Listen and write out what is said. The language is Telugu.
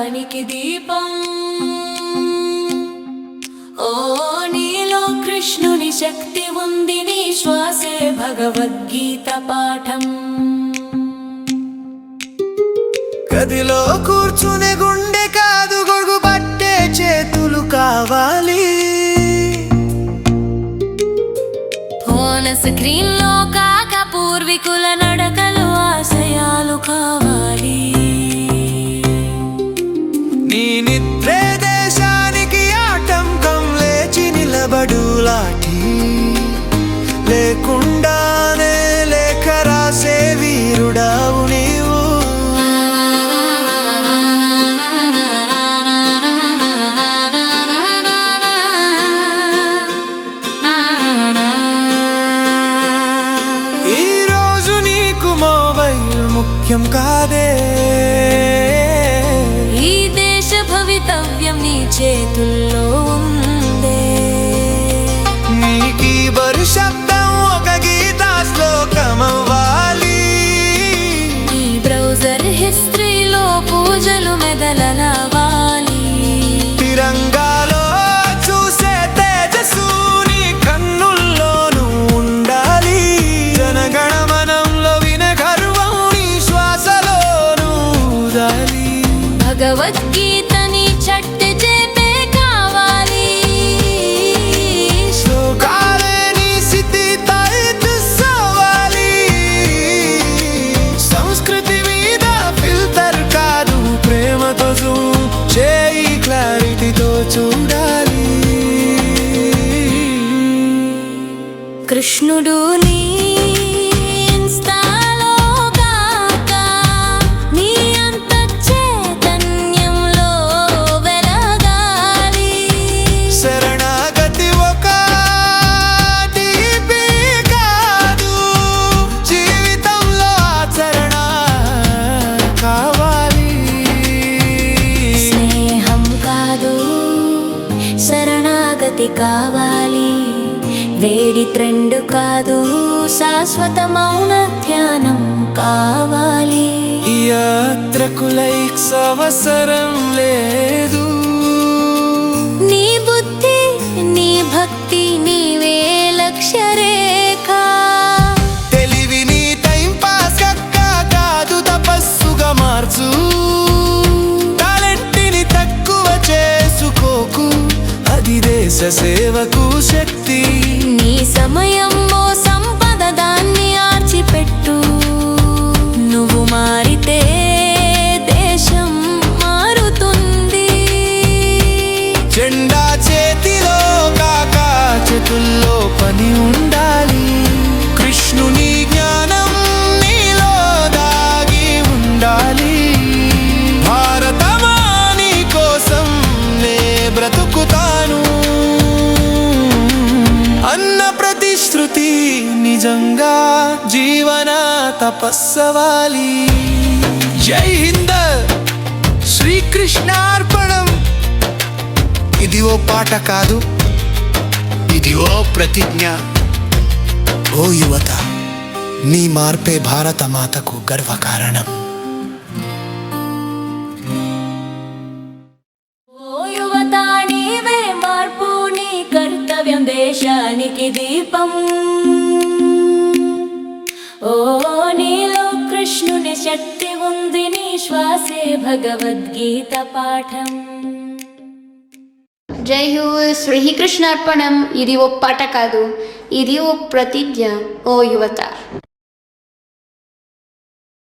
దేశానికి దీపం. ఓ నీలో కృష్ణుని శక్తి ఉంది, నీ శ్వాసే భగవద్గీత పాఠం. గదిలో కూర్చునే గుండె కాదు, గొడుగు పట్టే చేతులు కావాలి. ఫోన్ స్క్రీన్ లో కాక పూర్వీకుల నడకలు ఆశయాలు కావాలి. నీ నిద్రే దేశానికి ఆటంకం, లేచి నిలబడు లాఠీ లేకుండానే లేఖ రాసే వీరుడావు నీవు. ముఖ్యం కాదే, ఈ దేశ భవితవ్యం నీ చేతుల్లో ఉందే. నీ కీబోర్డ్ శబ్దం ఒక గీతా శ్లోకమవ్వాలి. ఈ బ్రౌజర్ హిస్టరీలో పూజలు మెదలవాలి. తిరంగాలో చూసే తేజస్సు నీ కన్నుల్లోనూ ఉండాలి. జనగణమనంలో వినే గర్వం నీ శ్వాసలోనూ ఊదాలి. భగవద్గీతని చట్టు చేపే కావాలి. శ్లోకాలే నీ స్థితి తలెత్తుకోవాలి. సంస్కృతి మీద ఫిల్టర్ కాదు, ప్రేమతో జూమ్ చేయి, క్లారిటీతో చూడాలి. కృష్ణుడు నీ ఇన్స్టాలో కాక నీ అంత చైతన్యంలో వెలగాలి. శరణాగతి ఒక టీపీ కాదు, జీవితంలో ఆచరణ కావాలి. స్నేహం కాదు, శరణాగతి కావాలి. వేడి ట్రెండ్ కాదు, శాశ్వత మౌన ధ్యానం కావాలి. ఈ యాత్రకు లైక్స్ అవసరం లేదు. నీ బుద్ధి నీ భక్తి నీవే లక్ష్య రేఖ. తెలివి నీ టైం పాస్ కాదు, తపస్సుగా మార్చు. టాలెంట్ని తక్కువ చేసుకోకు, అది దేశ సేవకు శక్తి. నీ సమయం ఓ సంపద, దాన్ని ఆర్చిపెట్టు. నువ్వు మారితే దేశం మారుతుంది. జెండా చేతిలో కాక చేతుల్లో పని ఉండాలి. కృష్ణుని జ్ఞానం నీలో దాగి ఉండాలి. భారతమా నీ కోసం నే బ్రతుకుతాను అన్న ప్రతిశ్రుతి నిజంగా జీవన తపస్సవాలి. జై హింద్, శ్రీకృష్ణార్పణం. ఇది ఓ పాట కాదు, ఇది ఓ ప్రతిజ్ఞ. ఓ యువత, నీ మార్పే భారత మాతకు గర్వకారణం. ఓ యువత, నీవే మార్పు, నీ కర్తవ్యం దేశానికి దీపం. ఓ నీలో కృష్ణుని శక్తి ఉంది, నీ శ్వాసే భగవద్గీత పాఠం. జై హో శ్రీకృష్ణార్పణం. ఇది ఓ పాట కాదు, ఇది ఓ ప్రతిజ్ఞ. ఓ యువత.